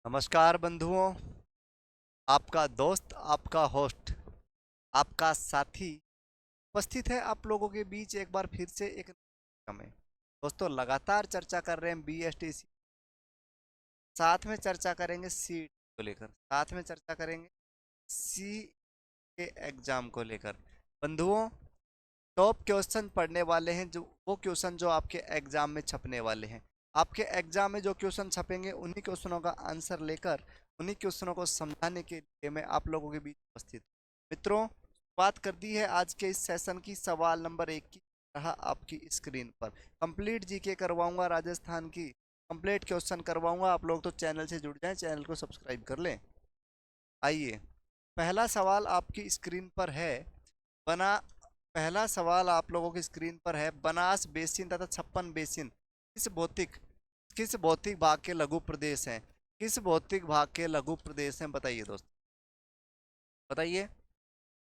नमस्कार बंधुओं। आपका दोस्त, आपका होस्ट, आपका साथी उपस्थित है आप लोगों के बीच एक बार फिर से एक में। दोस्तों, लगातार चर्चा कर रहे हैं बीएसटीसी। साथ में चर्चा करेंगे सीट को लेकर, साथ में चर्चा करेंगे सी के एग्जाम को लेकर। बंधुओं, टॉप क्वेश्चन पढ़ने वाले हैं, जो वो क्वेश्चन जो आपके एग्जाम में छपने वाले हैं। आपके एग्जाम में जो क्वेश्चन छपेंगे उन्हीं क्वेश्चनों का आंसर लेकर, उन्हीं क्वेश्चनों को समझाने के लिए मैं आप लोगों के बीच उपस्थित हूं। मित्रों, बात कर दी है आज के इस सेशन की। सवाल नंबर 1 की रहा आपकी स्क्रीन पर। कंप्लीट जीके करवाऊंगा राजस्थान की, कंप्लीट क्वेश्चन करवाऊंगा। आप लोग तो चैनल से जुड़ जाएं, चैनल को सब्सक्राइब कर लें। आइए, पहला सवाल आपकी स्क्रीन पर है। बना पहला सवाल आप लोगों की स्क्रीन पर है। बनास बेसिन तथा छप्पन बेसिन किस भौतिक किस भौतिक भाग के लघु प्रदेश हैं? किस भौतिक भाग के लघु प्रदेश हैं? बताइए दोस्त, बताइए।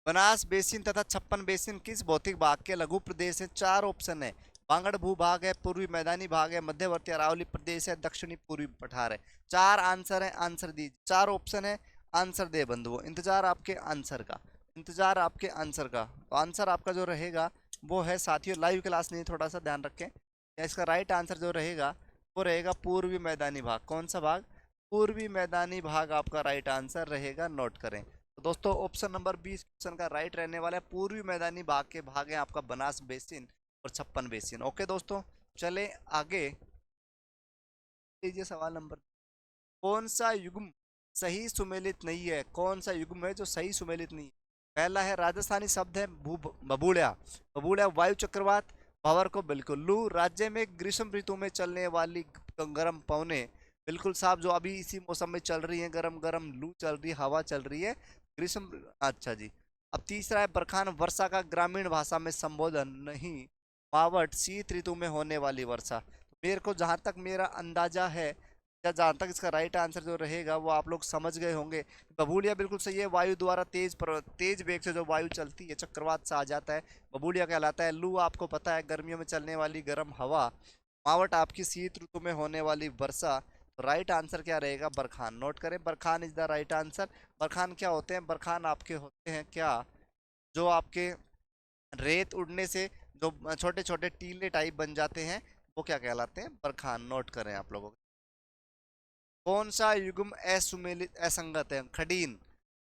बनास बेसिन तथा छप्पन बेसिन किस भौतिक भाग के लघु प्रदेश हैं? चार ऑप्शन है। बांगड़ भूभाग है, पूर्वी मैदानी भाग है, मध्यवर्ती अरावली प्रदेश है, दक्षिणी पूर्वी पठार है। चार आंसर है, आंसर दीजिए। चार ऑप्शन है, आंसर दे बंधुओं। इंतजार आपके आंसर का, इंतजार आपके आंसर का। तो आंसर आपका जो रहेगा वो है, साथियों लाइव क्लास नहीं, थोड़ा सा ध्यान रखें। इसका राइट आंसर जो रहेगा वो रहेगा पूर्वी मैदानी भाग। कौन सा भाग? पूर्वी मैदानी भाग आपका राइट आंसर रहेगा, नोट करें। तो दोस्तों, ऑप्शन नंबर 20 क्वेश्चन का राइट रहने वाला है। पूर्वी मैदानी भाग के भाग है आपका बनास बेसिन और छप्पन बेसिन। ओके दोस्तों, चले आगे। लीजिए सवाल नंबर। कौन सा युग्म सही सुमेलित नहीं है? कौन सा युग्म है जो सही सुमेलित नहीं है? पहला है राजस्थानी शब्द है बबूड़िया। बबूड़िया वायु चक्रवात। भंवर को बिल्कुल लू। राज्य में ग्रीष्म ऋतु में चलने वाली गर्म पवने, बिल्कुल साहब, जो अभी इसी मौसम में चल रही है, गरम गरम लू चल रही है, हवा चल रही है, ग्रीष्म। अच्छा जी। अब तीसरा है बरखान, वर्षा का ग्रामीण भाषा में संबोधन नहीं। मावट, शीत ऋतु में होने वाली वर्षा। मेरे को जहां तक मेरा अंदाजा है, या जहाँ तक इसका राइट आंसर जो रहेगा वो आप लोग समझ गए होंगे। बबूलिया बिल्कुल सही है। वायु द्वारा तेज वेग से जो वायु चलती है, चक्रवात सा आ जाता है, बबूलिया कहलाता है। लू आपको पता है, गर्मियों में चलने वाली गर्म हवा। मावट आपकी शीत ऋतु में होने वाली वर्षा। तो राइट आंसर क्या रहेगा? बरखान। नोट करें, barchan is the right answer. Barchan क्या होते हैं? बरखान आपके होते हैं क्या, जो आपके रेत उड़ने से जो छोटे छोटे टीले टाइप बन जाते हैं, वो क्या कहलाते हैं? बरखान। नोट करें आप लोगों। कौन सा युग्म असुमेलित असंगत है? खडीन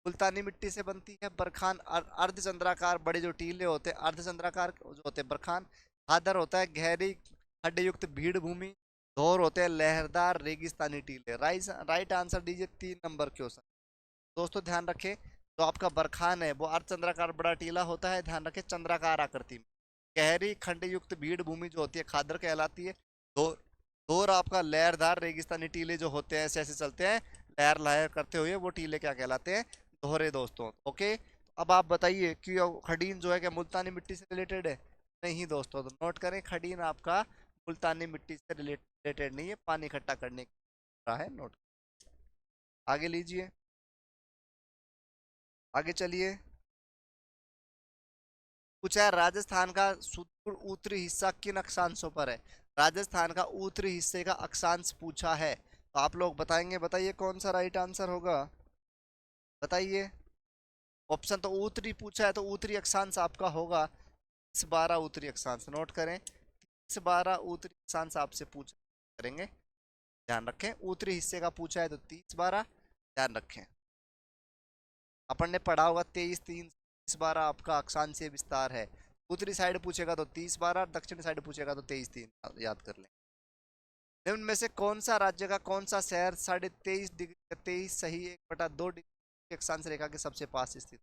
मुल्तानी मिट्टी से बनती है। बरखान अर्धचंद्राकार बड़े जो टीले होते हैं, अर्धचंद्राकार जो होते हैं बरखान। भादर होता है गहरी खड्डयुक्त भीड़ भूमि। धौर होते हैं लहरदार रेगिस्तानी टीले। राइट आंसर दीजिए 3 नंबर क्वेश्चन। दोस्तों ध्यान रखें, जो आपका बरखान है वो अर्धचंद्राकार बड़ा टीला होता है। ध्यान रखें, चंद्राकार आकृति में। गहरी खंडयुक्त भीड़ भूमि जो होती है खादर कहलाती है। दो दौर आपका लहरदार रेगिस्तानी टीले जो होते हैं, ऐसे ऐसे चलते हैं लहर लहर करते हुए, वो टीले क्या कहलाते हैं? दोहरे दोस्तों। ओके, तो अब आप बताइए कि खडीन जो है क्या मुल्तानी मिट्टी से रिलेटेड है? नहीं दोस्तों, तो नोट करें, खडीन आपका मुल्तानी मिट्टी से रिलेटेड नहीं है, पानी इकट्ठा करने का है। नोट आगे लीजिए, आगे चलिए। पूछा है राजस्थान का सुदूर उत्तरी हिस्सा किन अक्षांशों पर है? राजस्थान का उत्तरी हिस्से का अक्षांश पूछा है, तो आप लोग बताएंगे। बताइए कौन सा राइट आंसर होगा, बताइए। ऑप्शन तो उत्तरी पूछा है, तो उत्तरी अक्षांश आपका होगा 30-12 उत्तरी अक्षांश। नोट करें, 30-12 उत्तरी अक्षांश आपसे पूछ करेंगे। ध्यान रखें, उत्तरी हिस्से का पूछा है तो 30-12 ध्यान रखें। अपन ने पढ़ा होगा 23-3, 30-12 आपका अक्षांशीय विस्तार है। उत्तरी साइड पूछेगा तो 30-12, दक्षिणी साइड पूछेगा तो 23-3, याद कर लें। निम्न में से कौन सा राज्य का कौन सा शहर 23.5 डिग्री 23 सही 1/2 डिग्री अक्षांश रेखा के सबसे पास स्थित?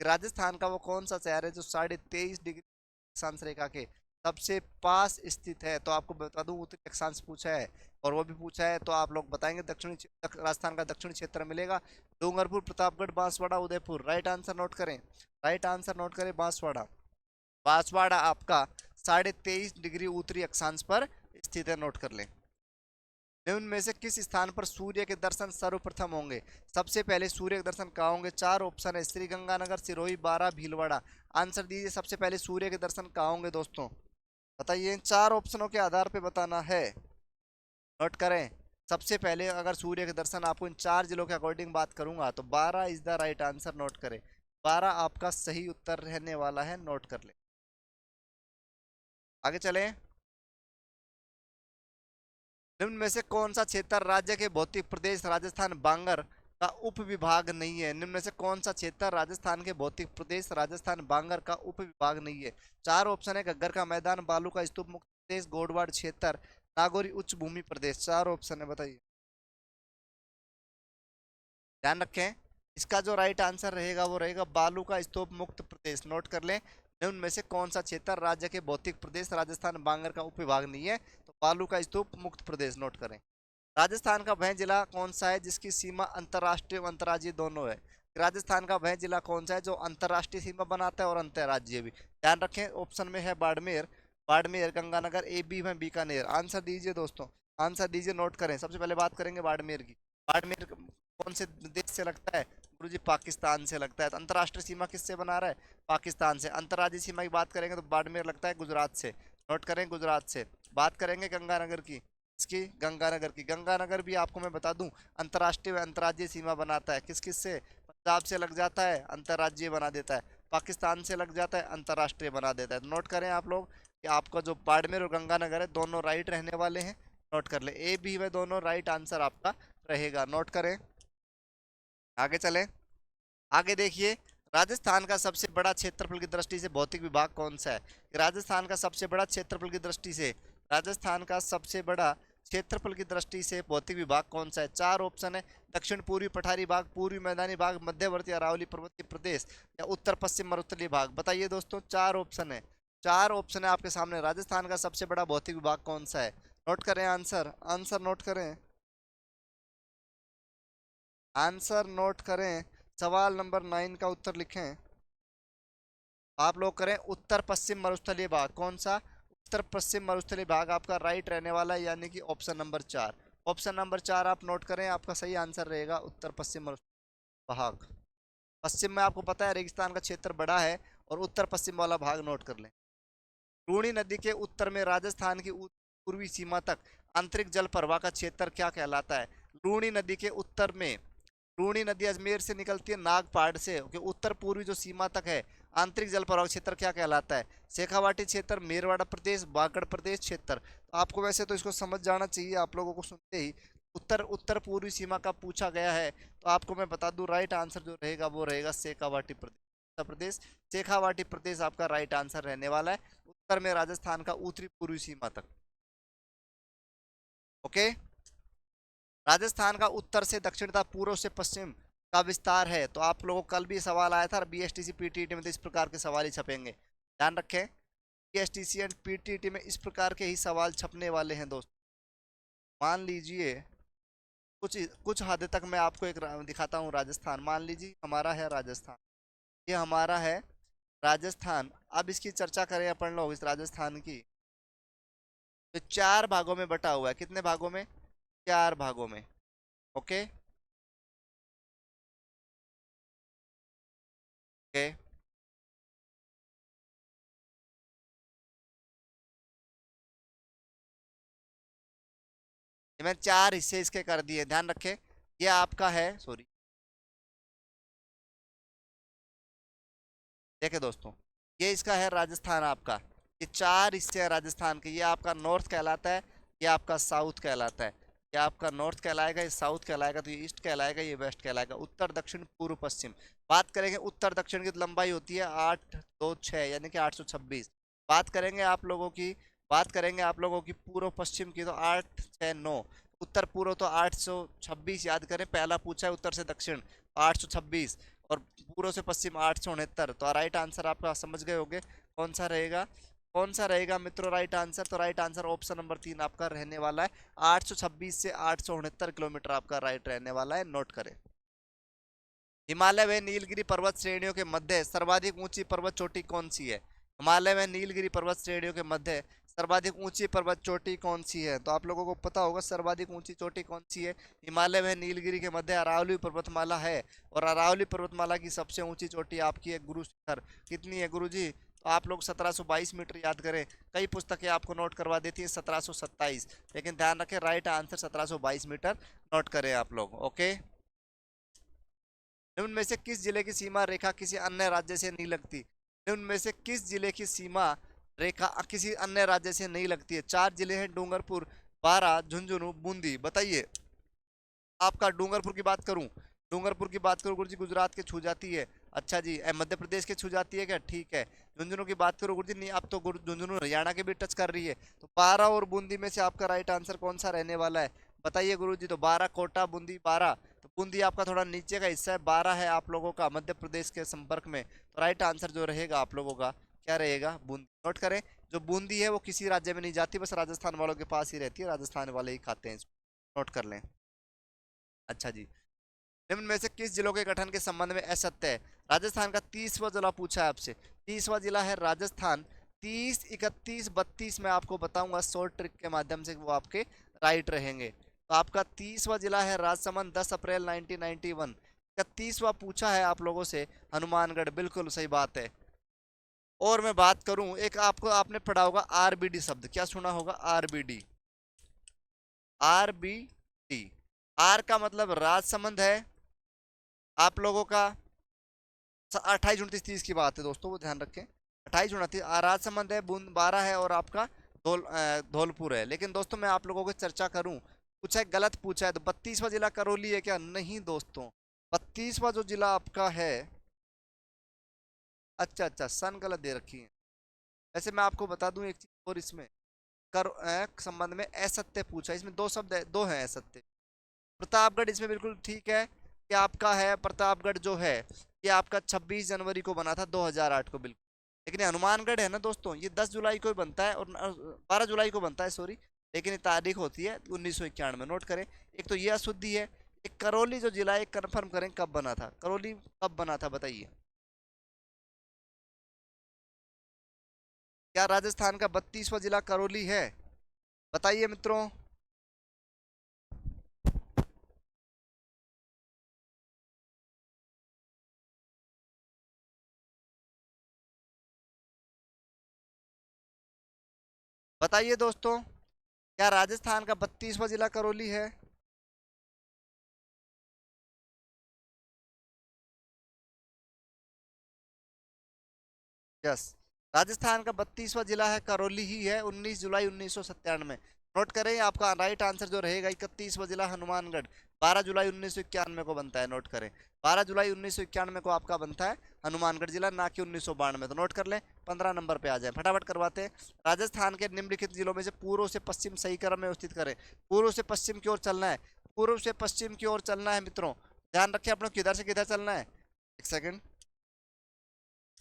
राजस्थान का वो कौन सा शहर है जो 23.5 डिग्री अक्षांश रेखा के सबसे पास स्थित है? तो आपको बता दूं, उत्तरी अक्षांश पूछा है और वो भी पूछा है, तो आप लोग बताएंगे। राजस्थान का दक्षिणी क्षेत्र मिलेगा। Dungarpur, Pratapgarh, Banswara, Udaipur. Right answer note करें, राइट आंसर नोट करें, बांसवाड़ा। बांसवाड़ा आपका 23.5 डिग्री उत्तरी अक्षांश पर स्थित है, नोट कर लें। निम्न में से किस स्थान पर सूर्य के दर्शन सर्वप्रथम होंगे? सबसे पहले सूर्य के दर्शन कहाँ होंगे? चार ऑप्शन है, श्री गंगानगर, सिरोही, बारा, भीलवाड़ा। आंसर दीजिए, सबसे पहले सूर्य के दर्शन कहाँ होंगे दोस्तों? बताइए, इन चार ऑप्शनों के आधार पे बताना है। नोट करें, सबसे पहले अगर सूर्य के दर्शन आपको इन 4 जिलों के अकॉर्डिंग बात करूंगा तो 12 is the right answer, note करें। 12 आपका सही उत्तर रहने वाला है, नोट कर ले। आगे चले। निम्न में से कौन सा क्षेत्र राज्य के भौतिक प्रदेश राजस्थान बांगर का उप विभाग नहीं है? निम्न में से कौन सा क्षेत्र राजस्थान के भौतिक प्रदेश राजस्थान बांगर का उप विभाग नहीं है? 4 ऑप्शन है। घग्गर का मैदान, बालू का स्तूप मुक्त प्रदेश, गोडवाड़ क्षेत्र, नागौरी उच्च भूमि प्रदेश। 4 ऑप्शन है, बताइए। ध्यान रखें, इसका जो राइट आंसर रहेगा वो रहेगा बालू का स्तूप मुक्त प्रदेश, नोट कर लें। निम्न में से कौन सा क्षेत्र राज्य के भौतिक प्रदेश राजस्थान बांगर का उप विभाग नहीं है? तो बालू का स्तूप मुक्त प्रदेश, नोट करें। राजस्थान का वह जिला कौन सा है जिसकी सीमा अंतर्राष्ट्रीय और अंतर्राज्यीय दोनों है? राजस्थान का वह जिला कौन सा है जो अंतर्राष्ट्रीय सीमा बनाता है और अंतर्राज्यीय भी? ध्यान रखें, ऑप्शन में है बाड़मेर, बाड़मेर, गंगानगर, ए बी में बीकानेर। आंसर दीजिए दोस्तों, आंसर दीजिए, नोट करें। सबसे पहले बात करेंगे बाड़मेर की। बाड़मेर कौन से देश से लगता है? गुरुजी पाकिस्तान से लगता है। तो अंतर्राष्ट्रीय सीमा किससे बना रहा है? पाकिस्तान से। अंतर्राज्यीय सीमा की बात करेंगे तो बाड़मेर लगता है गुजरात से, नोट करें, गुजरात से। बात करेंगे गंगानगर की, इसकी गंगानगर की। गंगानगर भी आपको मैं बता दूं अंतर्राष्ट्रीय व अंतर्राज्यीय सीमा बनाता है। किस किस से? पंजाब से लग जाता है, अंतर्राज्यीय बना देता है। पाकिस्तान से लग जाता है, अंतर्राष्ट्रीय बना देता है। नोट करें आप लोग कि आपका जो बाड़मेर और गंगानगर है दोनों राइट रहने वाले हैं, नोट कर ले। ए बी में दोनों राइट आंसर आपका रहेगा, नोट करें। आगे चलें। आगे देखिए, राजस्थान का सबसे बड़ा क्षेत्रफल की दृष्टि से भौतिक विभाग कौन सा है? राजस्थान का सबसे बड़ा क्षेत्रफल की दृष्टि से, राजस्थान का सबसे बड़ा क्षेत्रफल की दृष्टि से भौतिक विभाग कौन सा है? 4 ऑप्शन है। दक्षिण पूर्वी पठारी भाग, पूर्वी मैदानी भाग, मध्यवर्ती अरावली पर्वतीय प्रदेश या उत्तर पश्चिम मरुस्थलीय भाग। बताइए दोस्तों, 4 ऑप्शन है। 4 ऑप्शन है आपके सामने। राजस्थान का सबसे बड़ा भौतिक विभाग कौन सा है? नोट करें आंसर, आंसर नोट करें, आंसर नोट करें। सवाल नंबर 9 का उत्तर लिखें। आप लोग करें उत्तर पश्चिम मरुस्थलीय भाग। कौन सा? उत्तर पश्चिम मरुस्थलीय भाग आपका राइट रहने वाला है, यानी कि ऑप्शन नंबर 4। ऑप्शन नंबर 4 आप नोट करें, आपका सही आंसर रहेगा उत्तर पश्चिम मरुस्थलीय भाग। पश्चिम में आपको पता है रेगिस्तान का क्षेत्र बड़ा है, और उत्तर पश्चिम वाला भाग नोट कर लें। लूणी नदी के उत्तर में राजस्थान की पूर्वी सीमा तक आंतरिक जल प्रवाह का क्षेत्र क्या कहलाता है? लूणी नदी के उत्तर में, लूणी नदी अजमेर से निकलती है नागपाड़ से, कि उत्तर पूर्वी जो सीमा तक है आंतरिक जल प्रवाह क्षेत्र क्या कहलाता है? शेखावाटी क्षेत्र, मेरवाड़ा प्रदेश, बागड़ प्रदेश क्षेत्र। तो आपको वैसे तो इसको समझ जाना चाहिए आप लोगों को सुनते ही। उत्तर उत्तर पूर्वी सीमा का पूछा गया है, तो आपको मैं बता दूं राइट आंसर जो रहेगा वो रहेगा शेखावाटी प्रदेश, उत्तर प्रदेश। शेखावाटी प्रदेश आपका राइट आंसर रहने वाला है, उत्तर में राजस्थान का उत्तरी पूर्वी सीमा तक। ओके। राजस्थान का उत्तर से दक्षिण तथा पूर्व से पश्चिम का विस्तार है। तो आप लोगों को कल भी सवाल आया था बीएसटीसी पीटीईटी में, तो इस प्रकार के सवाल ही छपेंगे, ध्यान रखें। बीएसटीसी एंड पीटीईटी में इस प्रकार के ही सवाल छपने वाले हैं दोस्त। मान लीजिए कुछ कुछ हद तक मैं आपको एक दिखाता हूँ राजस्थान। मान लीजिए हमारा है राजस्थान, ये हमारा है राजस्थान। अब इसकी चर्चा करें अपन लोग इस राजस्थान की, तो 4 भागों में बटा हुआ है। कितने भागों में? 4 भागों में। Okay okay. ये मैंने 4 हिस्से इसके कर दिए, ध्यान रखें। ये आपका है, सॉरी, देखे दोस्तों, ये इसका है राजस्थान आपका। ये 4 हिस्से हैं राजस्थान के। ये आपका नॉर्थ कहलाता है, ये आपका साउथ कहलाता है। ये आपका नॉर्थ कहलाएगा, ये साउथ कहलाएगा, तो ये ईस्ट कहलाएगा, ये वेस्ट कहलाएगा। उत्तर दक्षिण पूर्व पश्चिम। बात करेंगे उत्तर दक्षिण की, तो लंबाई होती है 826, यानी कि 826। बात करेंगे आप लोगों की, बात करेंगे आप लोगों की पूर्व पश्चिम की, तो 869। उत्तर पूर्व तो 826 याद करें, पहला पूछा है उत्तर से दक्षिण 826, और पूर्व से पश्चिम 869। तो राइट आंसर आपका समझ गए होंगे कौन सा रहेगा, कौन सा रहेगा मित्रों राइट आंसर? तो राइट आंसर ऑप्शन नंबर 3 आपका रहने वाला है। 826 से 869 किलोमीटर आपका राइट रहने वाला है, नोट करें। हिमालय व नीलगिरी पर्वत श्रेणियों के मध्य सर्वाधिक ऊंची पर्वत चोटी कौन सी है? हिमालय व नीलगिरी पर्वत श्रेणियों के मध्य सर्वाधिक ऊंची पर्वत चोटी कौन सी है? तो आप लोगों को पता होगा सर्वाधिक ऊंची चोटी कौन सी है। हिमालय व नीलगिरी के मध्य अरावली पर्वतमाला है, और अरावली पर्वतमाला की सबसे ऊंची चोटी आपकी है गुरु शिखर। कितनी है गुरु जी? तो आप लोग 1722 मीटर याद करें। कई पुस्तकें आपको नोट करवा देती है 1727, लेकिन ध्यान रखें राइट आंसर 1722 मीटर नोट करें आप लोग। ओके, निम्न में से किस जिले की सीमा रेखा किसी अन्य राज्य से नहीं लगती? निम्न में से किस जिले की सीमा रेखा किसी अन्य राज्य से नहीं लगती है? 4 जिले हैं, डूंगरपुर, बारा, झुंझुनू, बूंदी। बताइए। आपका डूंगरपुर की बात करूं, डूंगरपुर की बात करूं गुरु जी, गुजरात के छू जाती है। अच्छा जी, मध्य प्रदेश के छू जाती है क्या? ठीक है। झुंझुनू की बात करूं गुरु जी, नहीं, अब तो झुंझुनू हरियाणा के भी टच कर रही है। तो 12 और बूंदी में से आपका राइट आंसर कौन सा रहने वाला है? बताइए गुरु जी। तो 12 कोटा, बूंदी 12। तो बूंदी आपका थोड़ा नीचे का हिस्सा है, 12 है आप लोगों का मध्य प्रदेश के संपर्क में। तो राइट आंसर जो रहेगा आप लोगों का क्या रहेगा? बूंदी। नोट करें, जो बूंदी है वो किसी राज्य में नहीं जाती, बस राजस्थान वालों के पास ही रहती है, राजस्थान वाले ही खाते हैं इसको। नोट कर लें। अच्छा जी, निम्न में से किस जिलों के गठन के संबंध में असत्य है? राजस्थान का 30वां जिला पूछा है आपसे, 30वां जिला है राजस्थान। 30, 31, 32 में आपको बताऊंगा शॉर्ट ट्रिक के माध्यम से, वो आपके राइट रहेंगे। तो आपका 30वां जिला है राजसमंद, 10 अप्रैल 1991। 31वां पूछा है आप लोगों से हनुमानगढ़, बिल्कुल सही बात है। और मैं बात करूं, एक आपको आपने पढ़ा होगा आरबीडी शब्द, क्या सुना होगा? RBD, RBD. आर का मतलब राजसमंद है आप लोगों का। 28, 29, 30 की बात है दोस्तों, वो ध्यान रखें। 28, 29 राजसमंद है, बूंद 12 है, और आपका धौलपुर है। लेकिन दोस्तों मैं आप लोगों को चर्चा करूं, कुछ है गलत पूछा है। तो 32वां जिला करौली है क्या? नहीं दोस्तों, 32वां जो जिला आपका है, अच्छा अच्छा सन गलत दे रखी है। वैसे मैं आपको बता दूं एक चीज और, इसमें कर संबंध में असत्य पूछा है। इसमें दो शब्द है, दो है असत्य। प्रतापगढ़ इसमें बिल्कुल ठीक है कि आपका है प्रतापगढ़ जो है, ये आपका 26 जनवरी को बना था 2008 को, बिल्कुल। लेकिन ये हनुमानगढ़ है ना दोस्तों, ये 10 जुलाई को ही बनता है, और 12 जुलाई को बनता है, सॉरी। लेकिन ये तारीख होती है 1991। नोट करें। एक तो ये अशुद्धि है। एक करौली जो जिला है, कंफर्म करें कब बना था? करौली कब बना था बताइए। क्या राजस्थान का 32वां जिला करौली है? बताइए मित्रों। बताइए दोस्तों, क्या राजस्थान का 32वां जिला करौली है? यस, राजस्थान का 32वां जिला है करौली ही है, 19 जुलाई 1997। नोट करें, आपका राइट आंसर जो रहेगा 31वां जिला हनुमानगढ़, 12 जुलाई 1991 को बनता है। नोट करें, 12 जुलाई 1991 को आपका बनता है हनुमानगढ़ जिला, ना कि 1992। तो नोट कर लें, 15 नंबर पे आ जाए, फटाफट करवाते हैं। राजस्थान के निम्नलिखित जिलों में से पूर्व से पश्चिम सही क्रम में स्थित करें। पूर्व से पश्चिम की ओर चलना है, पूर्व से पश्चिम की ओर चलना है मित्रों। ध्यान रखें अपने किधर से किधर चलना है। एक सेकेंड,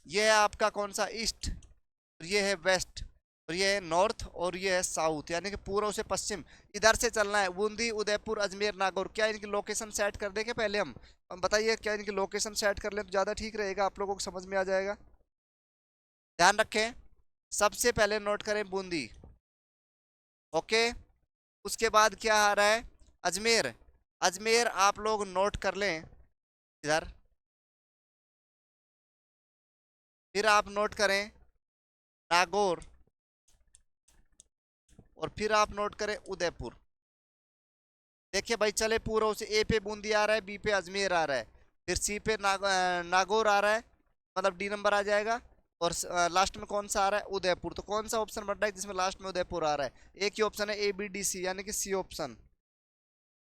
ये है आपका कौन सा? ईस्ट, और ये है वेस्ट, और ये है नॉर्थ, और ये है साउथ, यानी कि पूर्व से पश्चिम इधर से चलना है। बूंदी, उदयपुर, अजमेर, नागौर। क्या इनकी लोकेशन सेट कर देंगे पहले हम? बताइए, क्या इनकी लोकेशन सेट कर लें तो ज़्यादा ठीक रहेगा, आप लोगों को समझ में आ जाएगा। ध्यान रखें, सबसे पहले नोट करें बूंदी। ओके, उसके बाद क्या आ रहा है? अजमेर। अजमेर आप लोग नोट कर लें इधर। फिर आप नोट करें नागौर, और फिर आप नोट करें उदयपुर। देखिए भाई, चले पूरा उसे, ए पे बूंदी आ रहा है, बी पे अजमेर आ रहा है, फिर सी पे नागौर आ रहा है, मतलब डी नंबर आ जाएगा। और लास्ट में कौन सा आ रहा है? उदयपुर। तो कौन सा ऑप्शन बढ़ रहा है जिसमें लास्ट में उदयपुर आ रहा है? एक ही ऑप्शन है, ए बी डी सी, यानी कि सी ऑप्शन।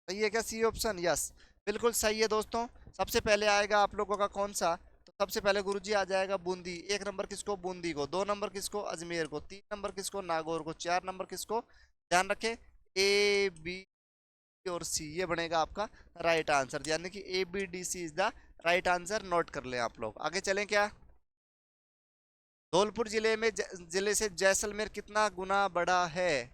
सही है क्या सी ऑप्शन? यस, बिल्कुल सही है दोस्तों। सबसे पहले आएगा आप लोगों का कौन सा? तो सबसे पहले गुरुजी आ जाएगा बूंदी। एक नंबर किसको? बूंदी को। दो नंबर किसको? अजमेर को। तीन नंबर किसको? नागौर को। चार नंबर किसको? ध्यान रखें, ए बी और सी, ये बनेगा आपका राइट आंसर, यानी कि A B D C is the right answer. Note कर लें आप लोग। आगे चलें क्या? धौलपुर जिले में जिले से जैसलमेर कितना गुना बड़ा है?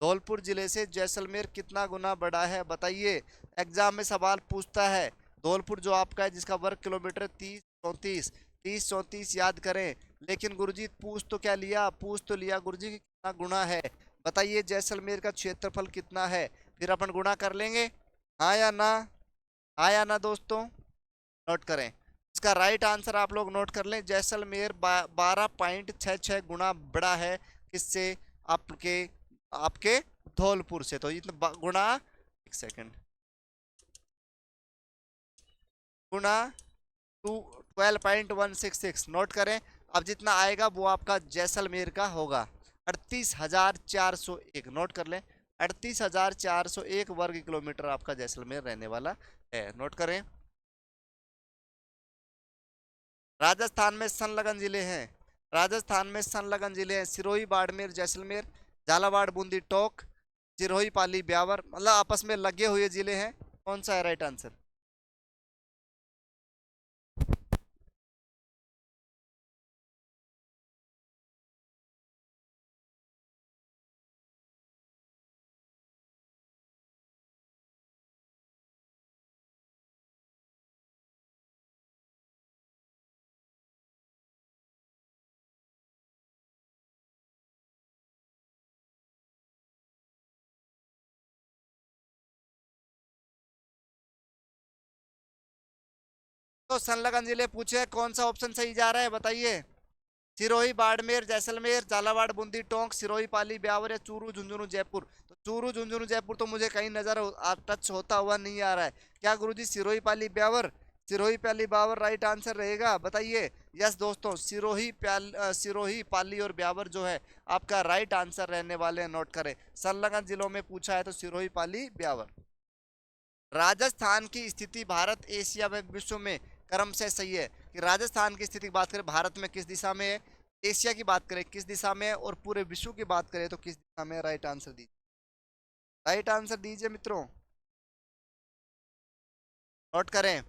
धौलपुर जिले से जैसलमेर कितना गुना बड़ा है बताइए। एग्जाम में सवाल पूछता है। धौलपुर जो आपका है, जिसका वर्ग किलोमीटर 30, 34, 30, 34 याद करें। लेकिन गुरुजी पूछ तो क्या लिया? पूछ तो लिया गुरुजी कि कितना गुना है। बताइए जैसलमेर का क्षेत्रफल कितना है, फिर अपन गुणा कर लेंगे। हाँ या ना? हाँ या ना दोस्तों? नोट करें, इसका राइट आंसर आप लोग नोट कर लें, जैसलमेर 12.66 गुना बड़ा है किससे, आपके आपके धौलपुर से। तो इतना गुना, एक सेकंड, गुना 12.166 नोट करें। अब जितना आएगा वो आपका जैसलमेर का होगा 38,401, नोट कर लें। 38,401 वर्ग किलोमीटर आपका जैसलमेर रहने वाला है, नोट करें। राजस्थान में संलग्न जिले हैं, राजस्थान में संलग्न जिले हैं सिरोही, बाड़मेर, जैसलमेर, झालावाड़, बूंदी, टोंक, सिरोही, पाली, ब्यावर, मतलब आपस में लगे हुए जिले हैं। कौन सा है राइट आंसर? तो संलग्न जिले पूछे, कौन सा ऑप्शन सही जा रहा है बताइए? सिरोही, बाड़मेर, जैसलमेर, झालावाड़, बूंदी, टोंक, सिरोही, पाली, ब्यावर या चूरू, झुंझुनू, जयपुर। तो चूरू, झुंझुनू, जयपुर तो मुझे कहीं नजर टच होता हुआ नहीं आ रहा है। क्या गुरुजी सिरोही, पाली, ब्यावर? सिरोही, पाली, ब्यावर राइट आंसर रहेगा, बताइए। यस दोस्तों, सिरोही, पाली और ब्यावर जो है आपका राइट आंसर रहने वाले हैं, नोट करें। संलग्न जिलों में पूछा है तो सिरोही, पाली, ब्यावर। राजस्थान की स्थिति भारत, एशिया में, विश्व में क्रम से सही है कि राजस्थान की स्थिति की बात करें भारत में किस दिशा में है, एशिया की बात करें किस दिशा में है, और पूरे विश्व की बात करें तो किस दिशा में है? राइट आंसर दीजिए, राइट आंसर दीजिए मित्रों, नोट करें।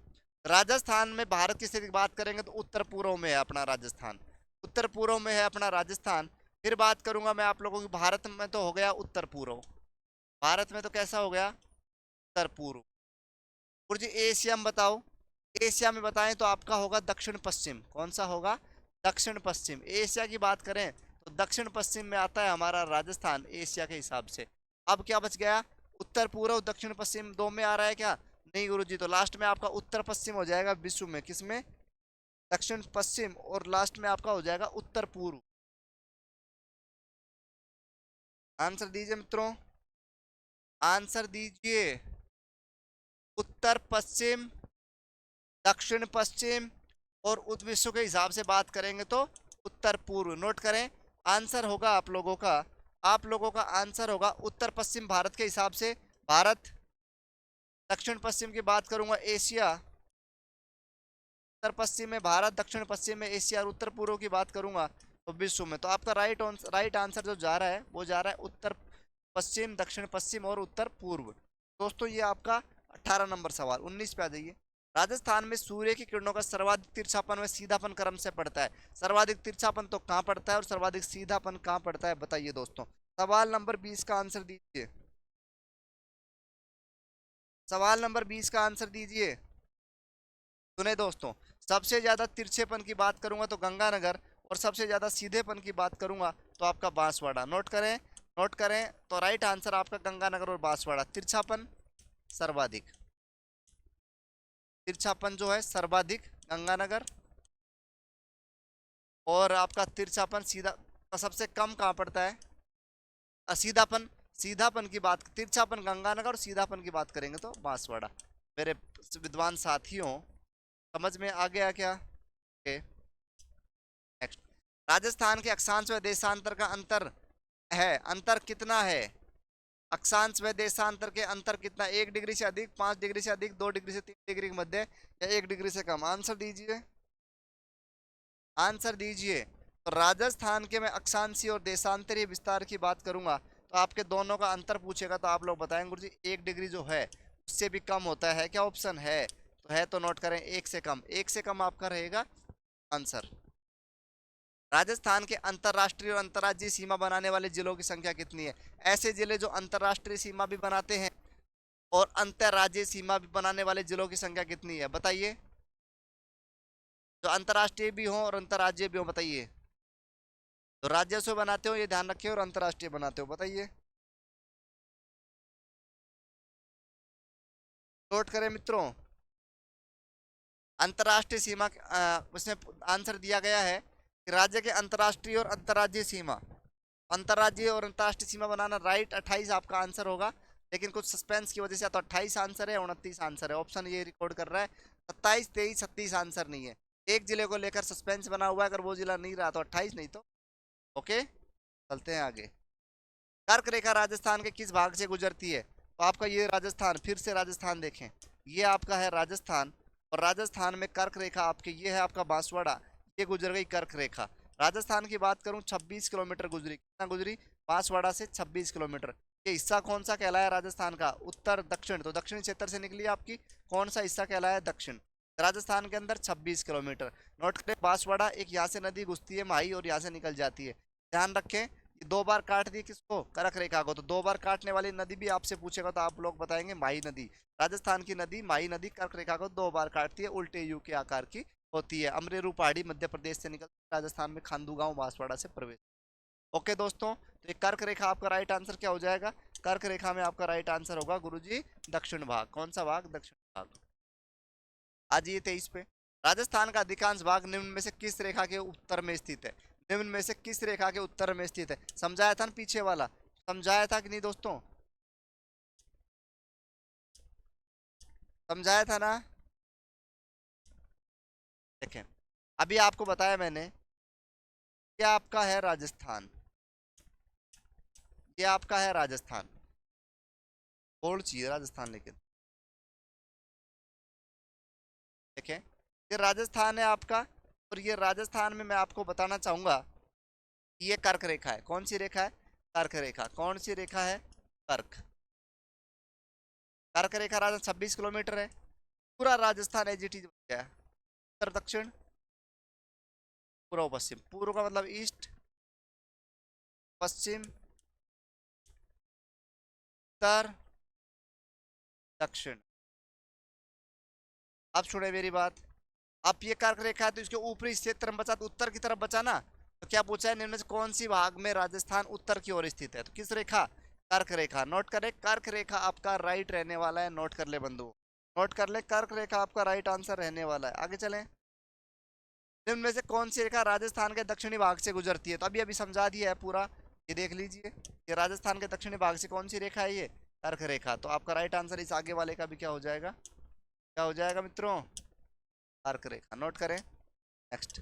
राजस्थान में भारत की स्थिति की बात करेंगे तो उत्तर पूर्व में है अपना राजस्थान, उत्तर पूर्व में है अपना राजस्थान। फिर बात करूंगा मैं आप लोगों की, भारत में तो हो गया उत्तर पूर्व, भारत में तो कैसा हो गया? उत्तर पूर्व। और जी एशिया में बताओ, एशिया में बताएं तो आपका होगा दक्षिण पश्चिम। कौन सा होगा? दक्षिण पश्चिम। एशिया की बात करें तो दक्षिण पश्चिम में आता है हमारा राजस्थान एशिया के हिसाब से। अब क्या बच गया? उत्तर पूर्व, दक्षिण पश्चिम, दो में आ रहा है क्या? नहीं गुरुजी, तो लास्ट में आपका उत्तर पश्चिम हो जाएगा विश्व में, किसमें? दक्षिण पश्चिम, और लास्ट में आपका हो जाएगा उत्तर पूर्व। आंसर दीजिए मित्रों, आंसर दीजिए। उत्तर पश्चिम, दक्षिण पश्चिम, और विश्व के हिसाब से बात करेंगे तो उत्तर पूर्व। नोट करें, आंसर होगा आप लोगों का आंसर होगा उत्तर पश्चिम भारत के हिसाब से भारत, दक्षिण पश्चिम की बात करूंगा एशिया, उत्तर पश्चिम में भारत, दक्षिण पश्चिम में एशिया, और उत्तर पूर्व की बात करूंगा तो विश्व में। तो आपका राइट आंसर जो जा रहा है वो जा रहा है उत्तर पश्चिम, दक्षिण पश्चिम और उत्तर पूर्व। दोस्तों ये आपका 18 नंबर सवाल। 19 पे आ जाइए। राजस्थान में सूर्य की किरणों का सर्वाधिक तिरछापन व सीधापन क्रम से पड़ता है। सर्वाधिक तिरछापन तो कहाँ पड़ता है और सर्वाधिक सीधापन कहाँ पड़ता है, बताइए दोस्तों। सवाल नंबर 20 का आंसर दीजिए, सवाल नंबर 20 का आंसर दीजिए। सुने दोस्तों, सबसे ज्यादा तिरछेपन की बात करूंगा तो गंगानगर, और सबसे ज्यादा सीधेपन की बात करूंगा तो आपका बांसवाड़ा। नोट करें, नोट करें। तो राइट आंसर आपका गंगानगर और बांसवाड़ा। तिरछापन सर्वाधिक, तिरछापन जो है सर्वाधिक गंगानगर, और आपका तिरछापन सीधा सबसे कम कहाँ पड़ता है? सीधापन, सीधापन की बात, तिरछापन गंगानगर और सीधापन की बात करेंगे तो बांसवाड़ा। मेरे विद्वान साथियों, समझ में आ गया क्या? Okay, next. राजस्थान के अक्षांश व देशांतर का अंतर है, अंतर कितना है? अक्षांश व देशांतर के अंतर कितना? 1 डिग्री से अधिक, 5 डिग्री से अधिक, 2 डिग्री से 3 डिग्री के मध्य, या 1 डिग्री से कम? आंसर दीजिए, आंसर दीजिए। तो राजस्थान के मैं अक्षांशीय और देशांतरीय विस्तार की बात करूंगा तो आपके दोनों का अंतर पूछेगा तो आप लोग बताएंगे गुरुजी 1 डिग्री जो है उससे भी कम होता है क्या? ऑप्शन है तो है, तो नोट करें 1 से कम, 1 से कम आपका रहेगा आंसर। राजस्थान के अंतरराष्ट्रीय और अंतर्राज्यीय सीमा बनाने वाले जिलों की संख्या कितनी है? ऐसे जिले जो अंतरराष्ट्रीय सीमा भी बनाते हैं और अंतर्राज्यीय सीमा भी बनाने वाले जिलों की संख्या कितनी है, बताइए। जो अंतर्राष्ट्रीय भी हो और अंतर्राज्यीय भी हो, बताइए। तो राज्य बनाते हो ये ध्यान रखिए, और अंतर्राष्ट्रीय बनाते हो, बताइए। नोट करें मित्रों, अंतर्राष्ट्रीय सीमा उसमें आंसर दिया गया है कि राज्य के अंतर्राष्ट्रीय और अंतर्राज्यीय सीमा, अंतर्राज्यीय और अंतर्राष्ट्रीय सीमा बनाना राइट 28 आपका आंसर होगा। लेकिन कुछ सस्पेंस की वजह से तो 28 आंसर है, 29 आंसर है, ऑप्शन ये रिकॉर्ड कर रहा है 27, 23, 36 आंसर नहीं है। एक जिले को लेकर सस्पेंस बना हुआ है, अगर वो जिला नहीं रहा तो 28 नहीं तो ओके। चलते हैं आगे। कर्क रेखा राजस्थान के किस भाग से गुजरती है? तो आपका ये राजस्थान, फिर से राजस्थान देखें, ये आपका है राजस्थान, और राजस्थान में कर्क रेखा आपके ये है आपका बांसवाड़ा, ये गुजर गई कर्क रेखा। राजस्थान की बात करूं 26 किलोमीटर गुजरी, कितना गुजरी? बांसवाड़ा से 26 किलोमीटर। ये हिस्सा कौन सा कहलाया राजस्थान का? उत्तर दक्षिण, तो दक्षिणी क्षेत्र से निकली आपकी, कौन सा हिस्सा कहलाया? दक्षिण। राजस्थान के अंदर 26 किलोमीटर। नोट करें, बांसवाड़ा एक यहाँ से नदी घुसती है माही और यहाँ से निकल जाती है, ध्यान रखें। दो बार काट दी किसको? कर्क रेखा को, तो दो बार काटने वाली नदी भी आपसे पूछेगा तो आप लोग बताएंगे माही नदी। राजस्थान की नदी माही नदी कर्क रेखा को दो बार काटती है, उल्टे यू के आकार की होती है। अमरेरू पहाड़ी मध्य प्रदेश से निकल राजस्थान में खांडू गांव बांसवाड़ा से प्रवेश। ओके दोस्तों, तो ये कर्क रेखा आपका राइट आंसर क्या हो जाएगा? कर्क रेखा में आपका राइट आंसर होगा गुरुजी दक्षिण भाग। कौन सा भाग? दक्षिण भाग। आज ये 23 पे। राजस्थान का अधिकांश भाग निम्न में से किस रेखा के उत्तर में स्थित है? निम्न में से किस रेखा के उत्तर में स्थित है? समझाया था ना पीछे वाला, समझाया था कि नहीं दोस्तों? समझाया था ना? देखें, अभी आपको बताया मैंने, क्या आपका है राजस्थान, ये आपका है राजस्थान, बोर्ड चाहिए राजस्थान, लेकिन देखें ये राजस्थान है आपका, और ये राजस्थान में मैं आपको बताना चाहूंगा ये कर्क रेखा है। कौन सी रेखा है? कर्क रेखा। कौन सी रेखा है? कर्क। कर्क रेखा राजस्थान 26 किलोमीटर है। पूरा राजस्थान एजीटी बन गया है। उत्तर दक्षिण पूर्व पश्चिम, पूर्व का मतलब ईस्ट, पश्चिम उत्तर दक्षिण। अब सुने मेरी बात, अब ये कर्क रेखा है तो इसके ऊपरी क्षेत्र में बचा, तो उत्तर की तरफ बचा ना, तो क्या पूछा है निम्न में से कौन सी भाग में राजस्थान उत्तर की ओर स्थित है? तो किस रेखा? कर्क रेखा। नोट करें, कर्क रेखा आपका राइट रहने वाला है, नोट कर ले बंधु, नोट कर ले, कर्क रेखा आपका राइट आंसर रहने वाला है। आगे चलें। निम्न में से कौन सी रेखा राजस्थान के दक्षिणी भाग से गुजरती है? तो अभी अभी समझा दिया है पूरा, ये देख लीजिए, ये राजस्थान के दक्षिणी भाग से कौन सी रेखा है? ये कर्क रेखा। तो आपका राइट आंसर इस आगे वाले का भी क्या हो जाएगा? क्या हो जाएगा मित्रों? कर्क रेखा। नोट करें। नेक्स्ट,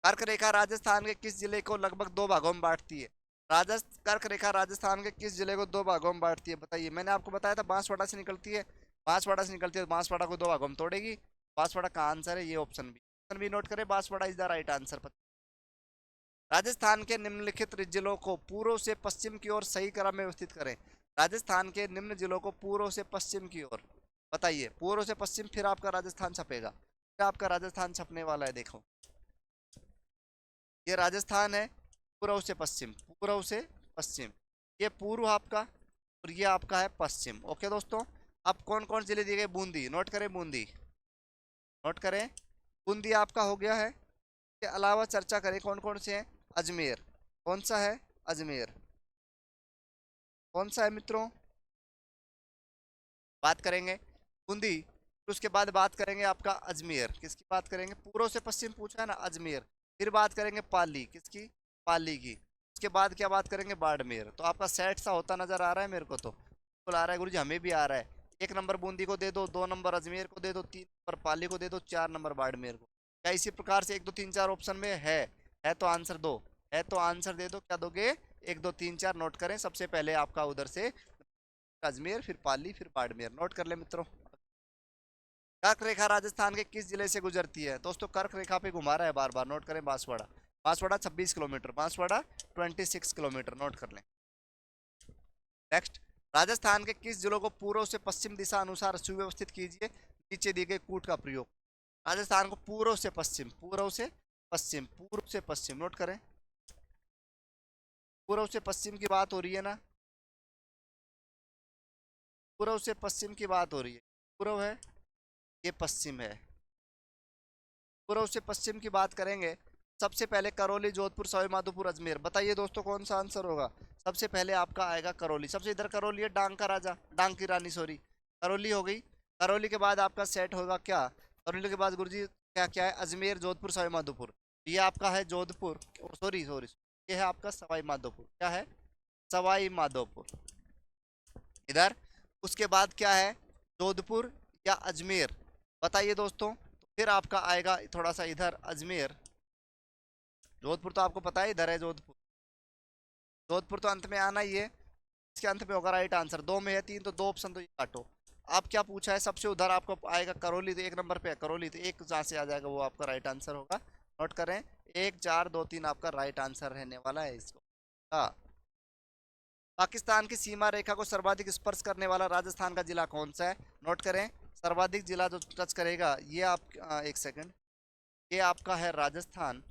कर्क रेखा राजस्थान के किस जिले को लगभग दो भागों में बांटती है? कर्क रेखा राजस्थान के किस जिले को दो भागों में बांटती है? बताइए, मैंने आपको बताया था बांसवाड़ा से निकलती है, बांसवाड़ा से निकलती है तो बांसवाड़ा को दो भागों में तोड़ेगी। बांसवाड़ा का आंसर है ये option B. Option B note करें, Banswara is the right answer. Rajasthan के निम्नलिखित जिलों को पूर्व से पश्चिम की ओर सही क्रम में व्यवस्थित करें। राजस्थान के निम्न जिलों को पूर्व से पश्चिम की ओर, बताइए, पूर्व से पश्चिम, फिर आपका राजस्थान छपेगा, फिर आपका राजस्थान छपने वाला है। देखो, ये राजस्थान है, पूर्व से पश्चिम, पूर्व से पश्चिम, ये पूर्व आपका, और ये आपका है पश्चिम। ओके दोस्तों, अब कौन कौन जिले दिए गए? बूंदी। नोट करें, बूंदी। नोट करें, बूंदी आपका हो गया है। के अलावा चर्चा करें कौन कौन से हैं? अजमेर। कौन सा है? अजमेर। कौन सा है मित्रों? बात करेंगे बूंदी, फिर उसके बाद बात करेंगे आपका अजमेर। किसकी बात करेंगे? पूर्व से पश्चिम पूछा है ना, अजमेर। फिर बात करेंगे पाली, किसकी? पाली की। उसके बाद क्या बात करेंगे? बाड़मेर। तो आपका सेट सा होता नजर आ रहा है मेरे को, तो बिल्कुल आ रहा है गुरुजी, हमें भी आ रहा है। एक नंबर बूंदी को दे दो, दो नंबर अजमेर को दे दो, तीन नंबर पाली को दे दो, चार नंबर बाड़मेर को। क्या इसी प्रकार से एक दो तीन चार ऑप्शन में है तो आंसर दो, है तो आंसर दे दो। क्या दोगे? एक दो तीन चार। नोट करें, सबसे पहले आपका उधर से अजमेर, फिर पाली, फिर बाड़मेर। नोट कर ले मित्रों। कर्क रेखा राजस्थान के किस जिले से गुजरती है? दोस्तों कर्क रेखा पे घुमा रहा है बार बार। नोट करें, Banswara. Banswara 26 kilometre, Banswara 26 kilometre. Note कर लें। नेक्स्ट, राजस्थान के किस जिलों को पूर्व से पश्चिम दिशा अनुसार सुव्यवस्थित कीजिए, नीचे दिए गए कूट का प्रयोग। राजस्थान को पूर्व से पश्चिम, पूर्व से पश्चिम, पूर्व से पश्चिम। नोट करें, पूर्व से पश्चिम की बात हो रही है ना, पूर्व से पश्चिम की बात हो रही है। पूर्व है, ये पश्चिम है। पूर्व से पश्चिम की बात करेंगे, सबसे पहले करौली, जोधपुर, सवाई माधोपुर, अजमेर। बताइए दोस्तों कौन सा आंसर होगा? सबसे पहले आपका आएगा करौली। सबसे इधर करौली है, डांग का राजा, डांग की रानी, सॉरी, करौली हो गई। करौली के बाद आपका सेट होगा क्या? करौली के बाद गुरुजी क्या क्या है? अजमेर, जोधपुर, सवाई माधोपुर। ये आपका है जोधपुर, सॉरी सॉरी, ये है आपका सवाई माधोपुर। क्या है? सवाई माधोपुर। इधर उसके बाद क्या है? जोधपुर या अजमेर? बताइए दोस्तों। तो फिर आपका आएगा थोड़ा सा इधर अजमेर। जोधपुर तो आपको पता है इधर है जोधपुर। जोधपुर तो अंत में आना ही है, इसके अंत में होगा राइट आंसर। दो में है तीन, तो दो ऑप्शन तो ये काटो। आप क्या पूछा है? सबसे उधर आपको आएगा करौली, तो एक नंबर पे है करौली, तो एक जहाँ से आ जाएगा वो आपका राइट आंसर होगा। नोट करें, 1 4 2 3 आपका राइट आंसर रहने वाला है इसको। हाँ। पाकिस्तान की सीमा रेखा को सर्वाधिक स्पर्श करने वाला राजस्थान का जिला कौन सा है? नोट करें, सर्वाधिक जिला जो टच करेगा ये आप एक सेकंड, ये आपका है राजस्थान।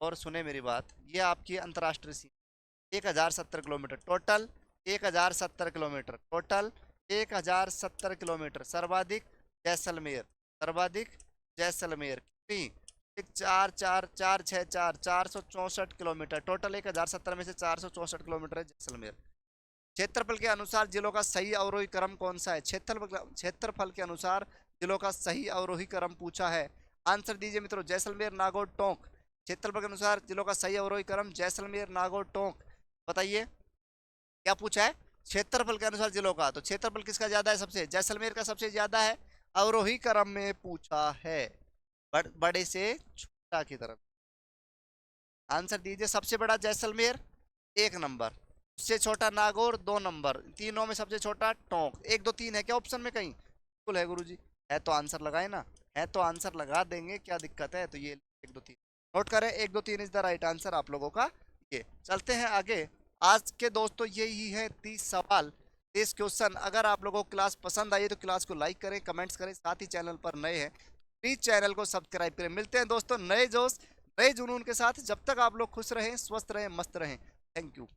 और सुने मेरी बात, ये आपकी अंतर्राष्ट्रीय सीमा 1070 kilometre total. 1070 kilometre total, 1070 kilometre. सर्वाधिक जैसलमेर, सर्वाधिक जैसलमेर कितनी? एक चार चार चार छः चार 464 किलोमीटर टोटल। 1070 में से 464 किलोमीटर है जैसलमेर। क्षेत्रफल के अनुसार जिलों का सही अवरोही क्रम कौन सा है? क्षेत्रफल के अनुसार जिलों का सही अवरोही क्रम पूछा है। आंसर दीजिए मित्रों। जैसलमेर, नागौर, टोंक। क्षेत्रफल के अनुसार जिलों का सही अवरोही क्रम जैसलमेर, नागौर, टोंक। बताइए क्या पूछा है? क्षेत्रफल के अनुसार जिलों का, तो क्षेत्रफल किसका ज्यादा है? सबसे जैसलमेर का सबसे ज्यादा है। अवरोही क्रम में पूछा है, बड़े से छोटा की तरफ। आंसर दीजिए। सबसे बड़ा जैसलमेर 1 नंबर, उससे छोटा नागौर 2 नंबर, तीनों में सबसे छोटा टोंक। 1 2 3 है क्या ऑप्शन में कहीं? बिल्कुल है गुरुजी। है तो आंसर लगाए ना, है तो आंसर लगा देंगे, क्या दिक्कत है? तो ये 1 2 3 नोट करें। 1 2 3 इज द राइट आंसर आप लोगों का। ये चलते हैं आगे। आज के दोस्तों यही है 30 सवाल, 30 क्वेश्चन। अगर आप लोगों को क्लास पसंद आई है तो क्लास को लाइक करें, कमेंट्स करें, साथ ही चैनल पर नए हैं प्लीज चैनल को सब्सक्राइब करें। मिलते हैं दोस्तों नए जोश नए जुनून के साथ। जब तक आप लोग खुश रहें, स्वस्थ रहें, मस्त रहें। Thank you.